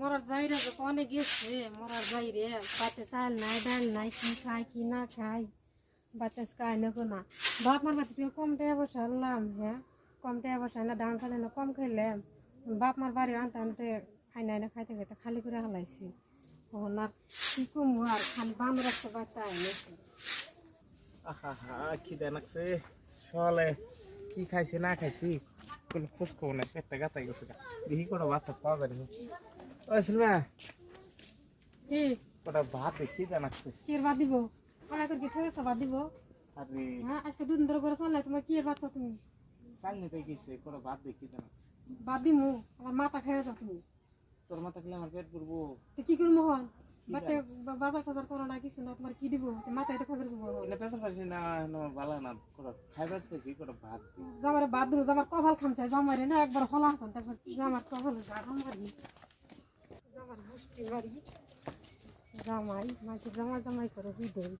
মরার যাইরে যে কনে গেছে মরার যাইরে বাতে চাল নাই ডাল নাই কি খায় কি না খায় বাতে খায় না না বাপ মার বাড়িতে কম টাকা পয়সা আনলাম হ্যাঁ কম টাকা পয়সা না ধান চালে না কম খাইলাম বাপ মার বাড়ি আনতে আনতে আইনা আইনা খাইতে খাইতে খালি করে হালাইছি তখন আর কি কম আর খালি বানর একটা বাচ্চা আইনেছে আহা হা খিদে লাগছে সকালে কি খাইছি না খাইছি কোনো খোঁজ খবর নাই পেটটা গাতাই গেছে দেখি কোনো বাচ্চা পাওয়া যায় না ওই সিলমা কি ওটা ভাত দেখি খিদে লাগছে কি বাদ দিব আমার তোর কি থেকে বাদ দিব আরে হ্যাঁ আজকে দুদিন ধরে করে চললাই তোমার কি বাচ্চা তুমি চাল নিতে গেছে কোনো ভাত দেখি খিদে লাগছে বাদ দিমু আমার মাথা খেয়ে যাও তুমি তোর মাথা খেলে আমার পেট করবো তো কি করবো হন বাতে বাজার টাজার করো না কিছু না তোমার কি দিব মাথায় তো খাবার দিব এনে পেছার পাশে না ভালো না কোনো খাইবার চাইছি কোনো ভাত দিই জামারে বাদ দিব জামার কপাল খামচাই জামারে না একবার হলা হাসান তারপর জামার কপালে গাড়া মারি জামার মুষ্টি মারি জামাই মাসে জামাই জামাই করে হুই দেয়